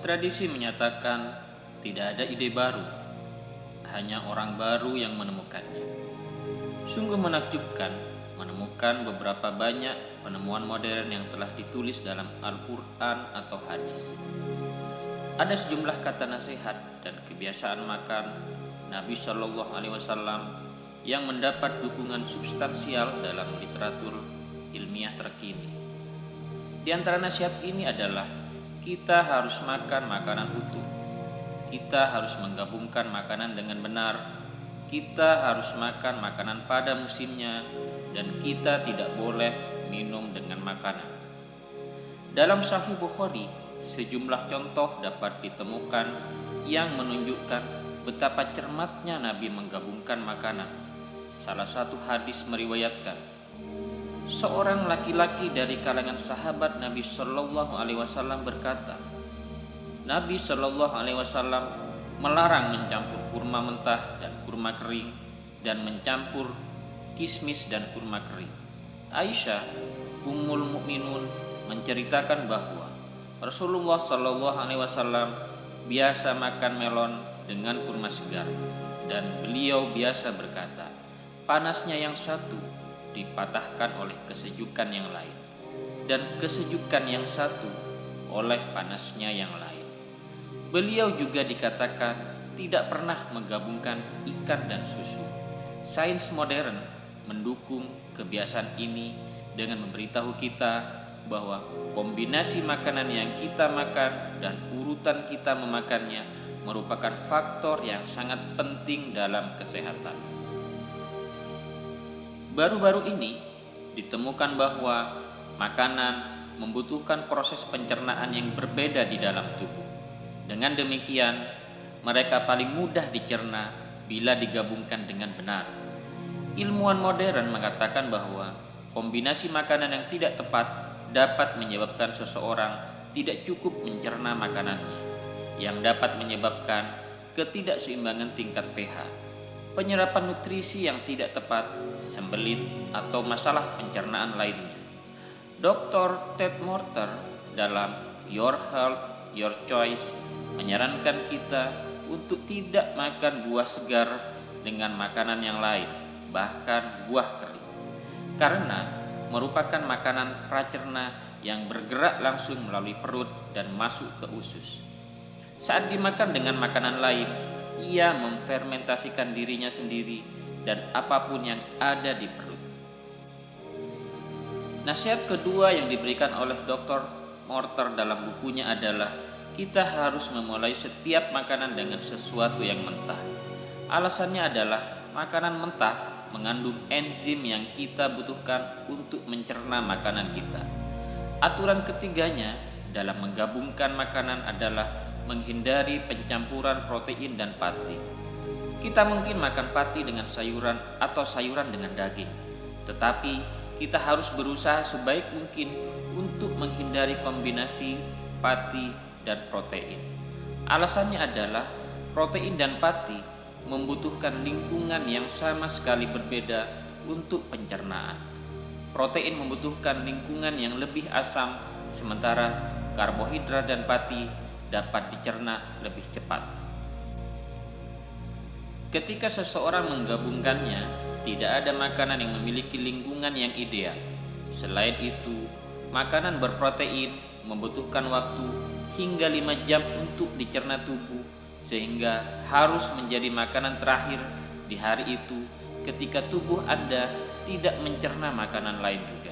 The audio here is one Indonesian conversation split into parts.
Tradisi menyatakan tidak ada ide baru, hanya orang baru yang menemukannya. Sungguh menakjubkan menemukan beberapa banyak penemuan modern yang telah ditulis dalam Al-Quran atau hadis. Ada sejumlah kata nasihat dan kebiasaan makan Nabi Shallallahu Alaihi Wasallam yang mendapat dukungan substansial dalam literatur ilmiah terkini. Di antara nasihat ini adalah kita harus makan makanan utuh. Kita harus menggabungkan makanan dengan benar. Kita harus makan makanan pada musimnya dan kita tidak boleh minum dengan makanan. Dalam Sahih Bukhari, sejumlah contoh dapat ditemukan yang menunjukkan betapa cermatnya Nabi menggabungkan makanan. Salah satu hadis meriwayatkan, seorang laki-laki dari kalangan sahabat Nabi Shallallahu Alaihi Wasallam berkata, Nabi Shallallahu Alaihi Wasallam melarang mencampur kurma mentah dan kurma kering dan mencampur kismis dan kurma kering. Aisyah Ummul Mukminun menceritakan bahwa Rasulullah Shallallahu Alaihi Wasallam biasa makan melon dengan kurma segar dan beliau biasa berkata, panasnya yang satu dipatahkan oleh kesejukan yang lain dan kesejukan yang satu oleh panasnya yang lain. Beliau juga dikatakan tidak pernah menggabungkan ikan dan susu. Sains modern mendukung kebiasaan ini dengan memberitahu kita bahwa kombinasi makanan yang kita makan dan urutan kita memakannya merupakan faktor yang sangat penting dalam kesehatan. Baru-baru ini ditemukan bahwa makanan membutuhkan proses pencernaan yang berbeda di dalam tubuh. Dengan demikian, mereka paling mudah dicerna bila digabungkan dengan benar. Ilmuwan modern mengatakan bahwa kombinasi makanan yang tidak tepat dapat menyebabkan seseorang tidak cukup mencerna makanannya, yang dapat menyebabkan ketidakseimbangan tingkat pH, penyerapan nutrisi yang tidak tepat, sembelit, atau masalah pencernaan lainnya. Dr. Ted Morter dalam Your Health, Your Choice menyarankan kita untuk tidak makan buah segar dengan makanan yang lain, bahkan buah kering, karena merupakan makanan pracerna yang bergerak langsung melalui perut dan masuk ke usus. Saat dimakan dengan makanan lain, ia memfermentasikan dirinya sendiri dan apapun yang ada di perut. Nasihat kedua yang diberikan oleh Dr. Morter dalam bukunya adalah kita harus memulai setiap makanan dengan sesuatu yang mentah. Alasannya adalah makanan mentah mengandung enzim yang kita butuhkan untuk mencerna makanan kita. Aturan ketiganya dalam menggabungkan makanan adalah menghindari pencampuran protein dan pati. Kita mungkin makan pati dengan sayuran atau sayuran dengan daging, tetapi kita harus berusaha sebaik mungkin untuk menghindari kombinasi pati dan protein. Alasannya adalah protein dan pati membutuhkan lingkungan yang sama sekali berbeda untuk pencernaan. Protein membutuhkan lingkungan yang lebih asam, sementara karbohidrat dan pati dapat dicerna lebih cepat. Ketika seseorang menggabungkannya, tidak ada makanan yang memiliki lingkungan yang ideal. Selain itu, makanan berprotein membutuhkan waktu hingga 5 jam untuk dicerna tubuh, sehingga harus menjadi makanan terakhir di hari itu ketika tubuh Anda tidak mencerna makanan lain juga.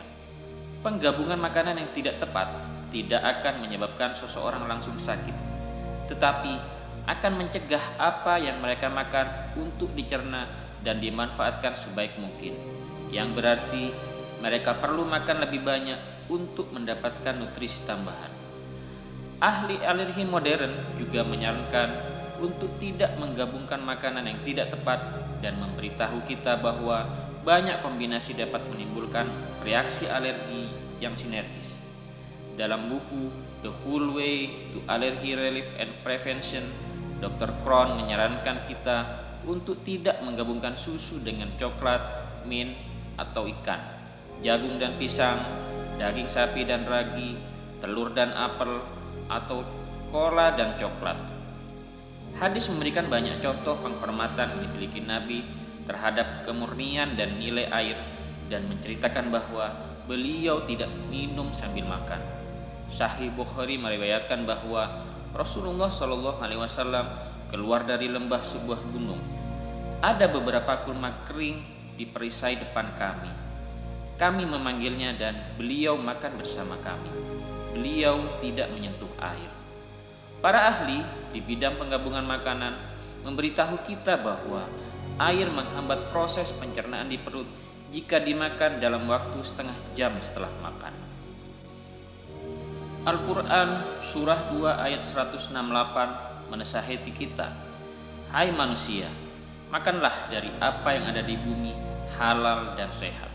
Penggabungan makanan yang tidak tepat tidak akan menyebabkan seseorang langsung sakit, tetapi akan mencegah apa yang mereka makan untuk dicerna dan dimanfaatkan sebaik mungkin, yang berarti mereka perlu makan lebih banyak untuk mendapatkan nutrisi tambahan. Ahli alergi modern juga menyarankan untuk tidak menggabungkan makanan yang tidak tepat dan memberitahu kita bahwa banyak kombinasi dapat menimbulkan reaksi alergi yang sinergis. Dalam buku The Whole Way to Allergy Relief and Prevention, Dr. Crohn menyarankan kita untuk tidak menggabungkan susu dengan coklat, mint, atau ikan, jagung dan pisang, daging sapi dan ragi, telur dan apel, atau Coca-Cola, dan coklat. Hadis memberikan banyak contoh penghormatan yang dimiliki Nabi terhadap kemurnian dan nilai air dan menceritakan bahwa beliau tidak minum sambil makan. Sahih Bukhari meriwayatkan bahwa Rasulullah Shallallahu Alaihi Wasallam keluar dari lembah sebuah gunung. Ada beberapa kurma kering di perisai depan kami. Kami memanggilnya dan beliau makan bersama kami. Beliau tidak menyentuh air. Para ahli di bidang penggabungan makanan memberitahu kita bahwa air menghambat proses pencernaan di perut jika dimakan dalam waktu setengah jam setelah makan. Al-Quran Surah 2 ayat 168 menasihati kita, "Hai manusia, makanlah dari apa yang ada di bumi, halal dan sehat."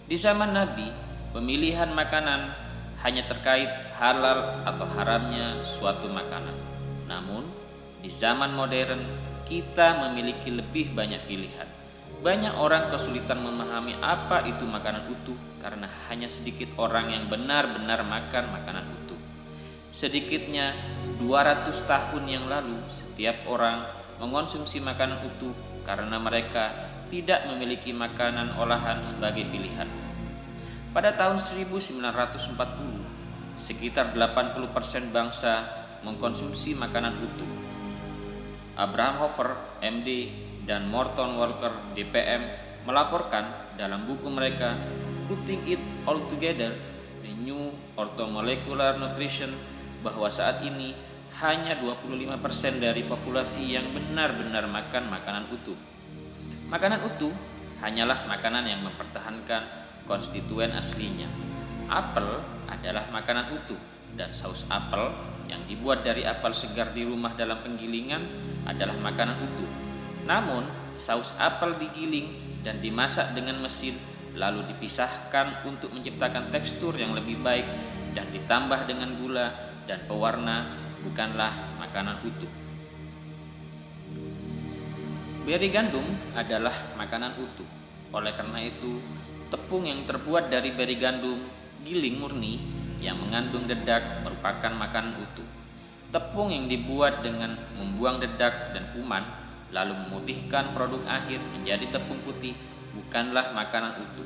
Di zaman Nabi, pemilihan makanan hanya terkait halal atau haramnya suatu makanan. Namun, di zaman modern, kita memiliki lebih banyak pilihan. Banyak orang kesulitan memahami apa itu makanan utuh karena hanya sedikit orang yang benar-benar makan makanan utuh. Sedikitnya 200 tahun yang lalu, setiap orang mengonsumsi makanan utuh karena mereka tidak memiliki makanan olahan sebagai pilihan. Pada tahun 1940, sekitar 80% bangsa mengkonsumsi makanan utuh. Abraham Hoffer, MD, dan Morton Walker, DPM, melaporkan dalam buku mereka Putting It All Together, The New Orthomolecular Nutrition, bahwa saat ini hanya 25% dari populasi yang benar-benar makan makanan utuh. Makanan utuh hanyalah makanan yang mempertahankan konstituen aslinya. Apel adalah makanan utuh, dan saus apel yang dibuat dari apel segar di rumah dalam penggilingan adalah makanan utuh. Namun, saus apel digiling dan dimasak dengan mesin lalu dipisahkan untuk menciptakan tekstur yang lebih baik dan ditambah dengan gula dan pewarna bukanlah makanan utuh. Beri gandum adalah makanan utuh. Oleh karena itu, tepung yang terbuat dari beri gandum giling murni yang mengandung dedak merupakan makanan utuh. Tepung yang dibuat dengan membuang dedak dan kuman lalu memutihkan produk akhir menjadi tepung putih bukanlah makanan utuh.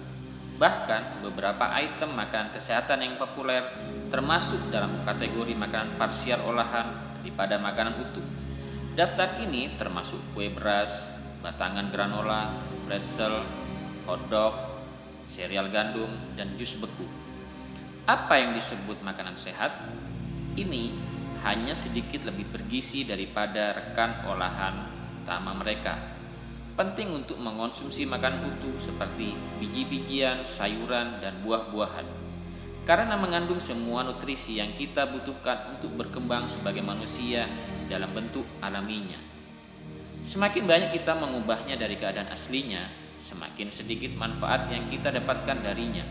Bahkan beberapa item makanan kesehatan yang populer termasuk dalam kategori makanan parsial olahan daripada makanan utuh. Daftar ini termasuk kue beras, batangan granola, pretzel, hotdog, sereal gandum, dan jus beku. Apa yang disebut makanan sehat? Ini hanya sedikit lebih bergizi daripada rekan olahan utama mereka. Penting untuk mengonsumsi makanan utuh seperti biji-bijian, sayuran, dan buah-buahan karena mengandung semua nutrisi yang kita butuhkan untuk berkembang sebagai manusia dalam bentuk alaminya. Semakin banyak kita mengubahnya dari keadaan aslinya, semakin sedikit manfaat yang kita dapatkan darinya.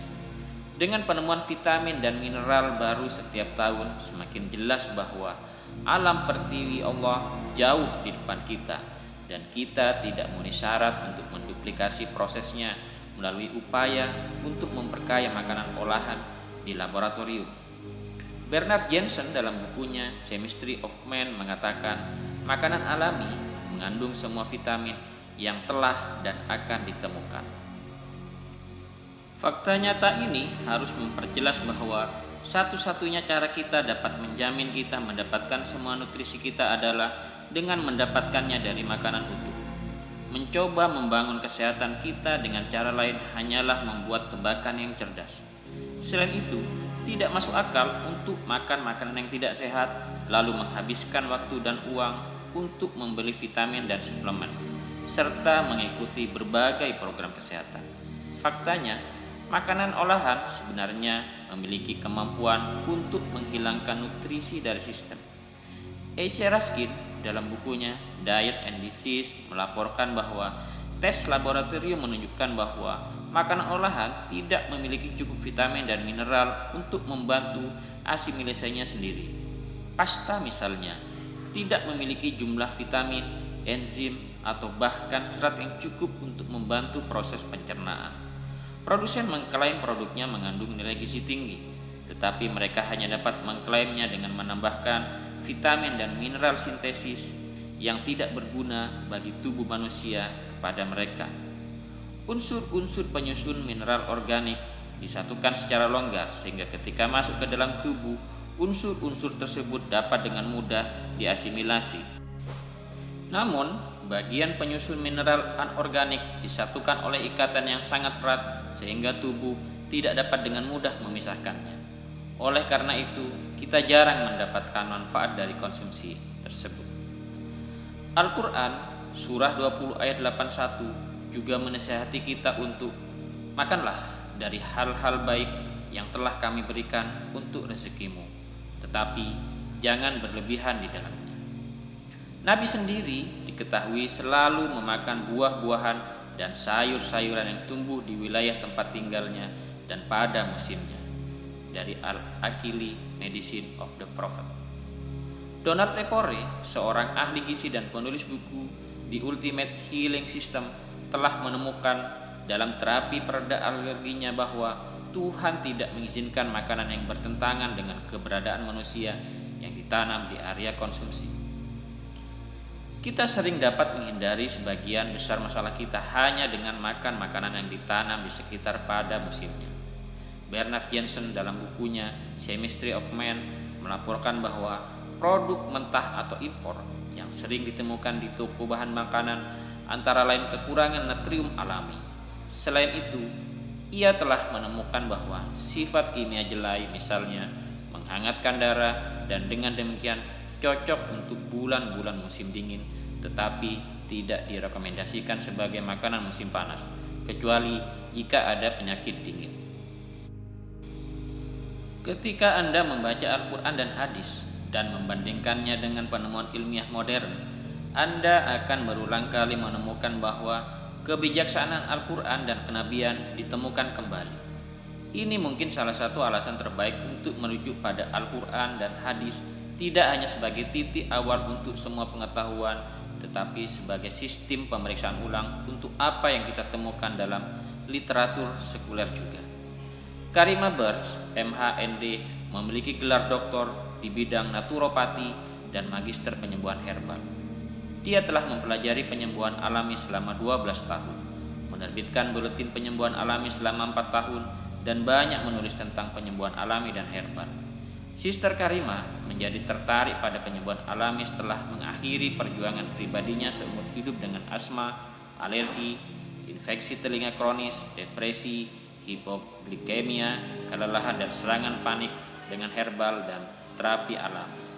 Dengan penemuan vitamin dan mineral baru setiap tahun, semakin jelas bahwa alam pertiwi Allah jauh di depan kita, dan kita tidak memenuhi syarat untuk menduplikasi prosesnya melalui upaya untuk memperkaya makanan olahan di laboratorium. Bernard Jensen dalam bukunya Chemistry of Man mengatakan makanan alami mengandung semua vitamin yang telah dan akan ditemukan. Fakta nyata ini harus memperjelas bahwa satu-satunya cara kita dapat menjamin kita mendapatkan semua nutrisi kita adalah dengan mendapatkannya dari makanan utuh. Mencoba membangun kesehatan kita dengan cara lain hanyalah membuat tebakan yang cerdas. Selain itu, tidak masuk akal untuk makan makanan yang tidak sehat lalu menghabiskan waktu dan uang untuk membeli vitamin dan suplemen serta mengikuti berbagai program kesehatan. Faktanya, makanan olahan sebenarnya memiliki kemampuan untuk menghilangkan nutrisi dari sistem. H.C. Raskin dalam bukunya Diet and Disease melaporkan bahwa tes laboratorium menunjukkan bahwa makanan olahan tidak memiliki cukup vitamin dan mineral untuk membantu asimilasenya sendiri. Pasta misalnya tidak memiliki jumlah vitamin, enzim, atau bahkan serat yang cukup untuk membantu proses pencernaan. Produsen mengklaim produknya mengandung nilai gizi tinggi, tetapi mereka hanya dapat mengklaimnya dengan menambahkan vitamin dan mineral sintesis yang tidak berguna bagi tubuh manusia kepada mereka. Unsur-unsur penyusun mineral organik disatukan secara longgar sehingga ketika masuk ke dalam tubuh, unsur-unsur tersebut dapat dengan mudah diasimilasi. Namun, bagian penyusun mineral anorganik disatukan oleh ikatan yang sangat erat sehingga tubuh tidak dapat dengan mudah memisahkannya. Oleh karena itu, kita jarang mendapatkan manfaat dari konsumsi tersebut. Al-Quran surah 20 ayat 81 juga menasihati kita untuk makanlah dari hal-hal baik yang telah kami berikan untuk rezekimu, tetapi jangan berlebihan di dalamnya. Nabi sendiri diketahui selalu memakan buah-buahan dan sayur-sayuran yang tumbuh di wilayah tempat tinggalnya dan pada musimnya. Dari Al-Akili Medicine of the Prophet. Donald Lepore, seorang ahli gizi dan penulis buku The Ultimate Healing System, telah menemukan dalam terapi pereda alerginya bahwa Tuhan tidak mengizinkan makanan yang bertentangan dengan keberadaan manusia yang ditanam di area konsumsi. Kita sering dapat menghindari sebagian besar masalah kita hanya dengan makan makanan yang ditanam di sekitar pada musimnya. Bernard Jensen dalam bukunya Chemistry of Man melaporkan bahwa produk mentah atau impor yang sering ditemukan di toko bahan makanan antara lain kekurangan natrium alami. Selain itu, ia telah menemukan bahwa sifat kimia jelai misalnya menghangatkan darah dan dengan demikian cocok untuk bulan-bulan musim dingin, tetapi tidak direkomendasikan sebagai makanan musim panas, kecuali jika ada penyakit dingin. Ketika Anda membaca Al-Quran dan hadis dan membandingkannya dengan penemuan ilmiah modern, Anda akan berulang kali menemukan bahwa kebijaksanaan Al-Quran dan kenabian ditemukan kembali. Ini mungkin salah satu alasan terbaik untuk merujuk pada Al-Quran dan hadis, tidak hanya sebagai titik awal untuk semua pengetahuan, tetapi sebagai sistem pemeriksaan ulang untuk apa yang kita temukan dalam literatur sekuler juga. Karima Burch, MHND, memiliki gelar doktor di bidang naturopati dan magister penyembuhan herbal. Dia telah mempelajari penyembuhan alami selama 12 tahun, menerbitkan buletin penyembuhan alami selama 4 tahun, dan banyak menulis tentang penyembuhan alami dan herbal. Sister Karima menjadi tertarik pada penyembuhan alami setelah mengakhiri perjuangan pribadinya seumur hidup dengan asma, alergi, infeksi telinga kronis, depresi, hipoglikemia, kelelahan dan serangan panik dengan herbal dan terapi alami.